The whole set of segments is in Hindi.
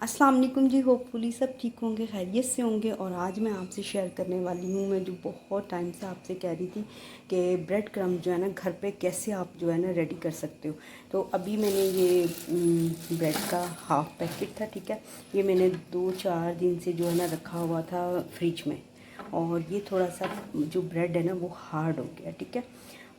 अस्सलाम वालेकुम जी। होपफुली सब ठीक होंगे, खैरियत से होंगे। और आज मैं आपसे शेयर करने वाली हूँ, मैं जो बहुत टाइम से आपसे कह रही थी कि ब्रेड क्रम्ब जो है ना घर पे कैसे आप जो है ना रेडी कर सकते हो। तो अभी मैंने ये ब्रेड का हाफ़ पैकेट था, ठीक है, ये मैंने 2-4 दिन से जो है ना रखा हुआ था फ्रिज में। और ये थोड़ा सा जो ब्रेड है ना वो हार्ड हो गया, ठीक है।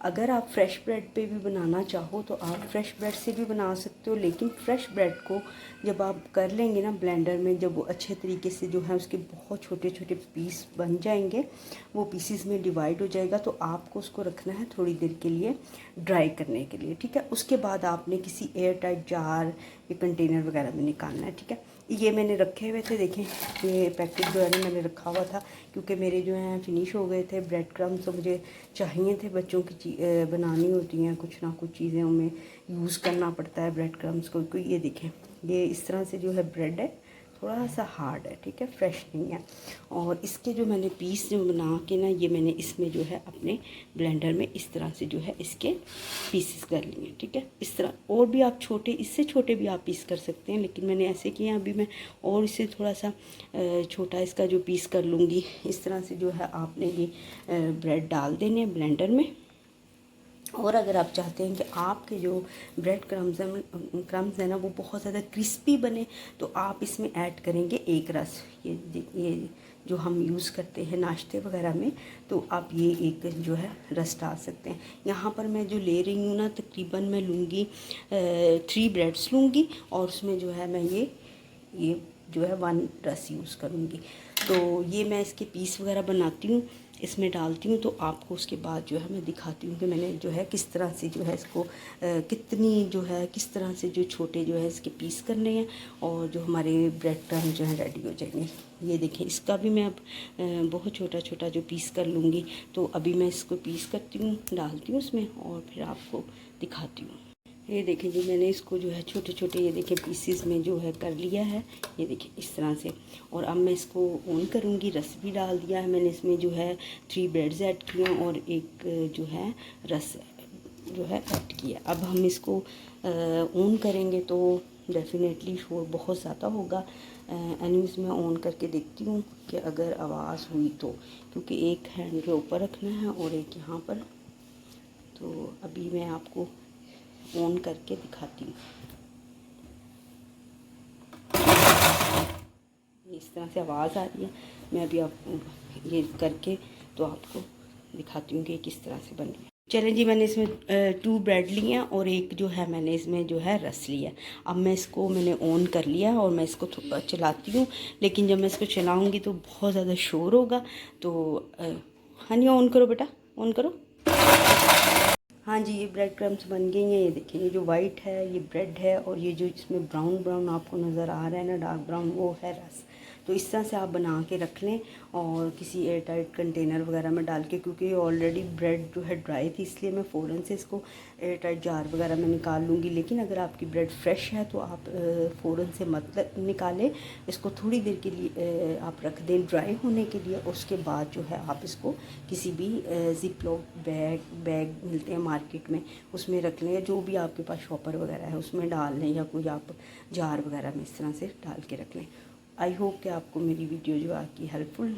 अगर आप फ्रेश ब्रेड पे भी बनाना चाहो तो आप फ्रेश ब्रेड से भी बना सकते हो, लेकिन फ्रेश ब्रेड को जब आप कर लेंगे ना ब्लेंडर में, जब वो अच्छे तरीके से जो है उसके बहुत छोटे छोटे पीस बन जाएंगे, वो पीसीस में डिवाइड हो जाएगा, तो आपको उसको रखना है थोड़ी देर के लिए ड्राई करने के लिए, ठीक है। उसके बाद आपने किसी एयर टाइट जार या कंटेनर वगैरह में निकालना है, ठीक है। ये मैंने रखे हुए थे, देखें ये पैकेट जो है ना मैंने रखा हुआ था, क्योंकि मेरे जो हैं फिनिश हो गए थे ब्रेड क्रम्स, तो मुझे चाहिए थे, बच्चों की बनानी होती हैं कुछ ना कुछ चीज़ें, उनमें यूज़ करना पड़ता है ब्रेड क्रम्स को। कोई ये देखें, ये इस तरह से जो है ब्रेड है, थोड़ा सा हार्ड है, ठीक है, फ्रेश नहीं है। और इसके जो मैंने पीस जो बना के ना, ये मैंने इसमें जो है अपने ब्लेंडर में इस तरह से जो है इसके पीसेस कर लिए, ठीक है। इस तरह और भी आप छोटे, इससे छोटे भी आप पीस कर सकते हैं, लेकिन मैंने ऐसे किए। अभी मैं और इससे थोड़ा सा छोटा इसका जो पीस कर लूँगी। इस तरह से जो है आपने ये ब्रेड डाल देने हैं ब्लेंडर में। और अगर आप चाहते हैं कि आपके जो ब्रेड क्रम्स है ना वो बहुत ज़्यादा क्रिस्पी बने, तो आप इसमें ऐड करेंगे एक रस। ये जो हम यूज़ करते हैं नाश्ते वगैरह में, तो आप ये एक जो है रस डाल सकते हैं। यहाँ पर मैं जो ले रही हूँ ना, तकरीबन मैं लूँगी 3 ब्रेड्स लूँगी, और उसमें जो है मैं ये जो है 1 रस यूज़ करूँगी। तो ये मैं इसके पीस वगैरह बनाती हूँ, इसमें डालती हूँ, तो आपको उसके बाद जो है मैं दिखाती हूँ कि मैंने जो है किस तरह से जो है इसको कितनी जो है किस तरह से जो छोटे जो है इसके पीस करने हैं, और जो हमारे ब्रेड क्रम्ब जो है रेडी हो जाएंगे। ये देखें, इसका भी मैं अब बहुत छोटा छोटा जो पीस कर लूँगी। तो अभी मैं इसको पीस करती हूँ, डालती हूँ उसमें, और फिर आपको दिखाती हूँ। ये देखें जी, मैंने इसको जो है छोटे छोटे ये देखें पीसीस में जो है कर लिया है, ये देखें इस तरह से। और अब मैं इसको ऑन करूँगी। रस भी डाल दिया है मैंने इसमें, जो है 3 ब्रेड्स ऐड किए और एक जो है रस जो है ऐड किया। अब हम इसको ऑन करेंगे तो डेफिनेटली शोर बहुत ज़्यादा होगा। एनीवेज मैं ऑन करके देखती हूँ कि अगर आवाज़ हुई तो, क्योंकि एक हैंड के ऊपर रखना है और एक यहाँ पर। तो अभी मैं आपको ऑन करके दिखाती हूँ। इस तरह से आवाज़ आ रही है। मैं अभी आपको ये करके तो आपको दिखाती हूँ कि किस तरह से बन गया। चलें जी, मैंने इसमें 2 ब्रेड लिए हैं और एक जो है मैंने इसमें जो है रस लिया। अब मैं इसको मैंने ऑन कर लिया और मैं इसको चलाती हूँ, लेकिन जब मैं इसको चलाऊँगी तो बहुत ज़्यादा शोर होगा। तो हाँ जी, ऑन करो बेटा, ऑन करो। हाँ जी, ये ब्रेड क्रम्स बन गई हैं। ये देखिए, ये जो वाइट है ये ब्रेड है, और ये जो इसमें ब्राउन ब्राउन आपको नज़र आ रहा है ना, डार्क ब्राउन, वो है रस। तो इस तरह से आप बना के रख लें, और किसी एयर टाइट कंटेनर वगैरह में डाल के, क्योंकि ऑलरेडी ब्रेड जो है ड्राई थी, इसलिए मैं फ़ौरन से इसको एयर टाइट जार वगैरह में निकाल लूँगी। लेकिन अगर आपकी ब्रेड फ्रेश है तो आप फ़ौरन से मत निकालें, इसको थोड़ी देर के लिए आप रख दें ड्राई होने के लिए। उसके बाद जो है आप इसको किसी भी ज़िप लॉक बैग मिलते हैं मार्केट में, उसमें रख लें, या जो भी आपके पास शॉपर वगैरह है उसमें डाल लें, या कोई आप जार वगैरह में इस तरह से डाल के रख लें। आई होप कि आपको मेरी वीडियो जो आपकी हेल्पफुल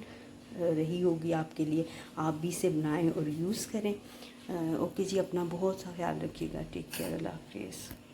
रही होगी आपके लिए, आप भी इसे बनाएं और यूज़ करें। ओके जी, अपना बहुत सा ख्याल रखिएगा। टेक केयर, अल्लाह हाफिज़।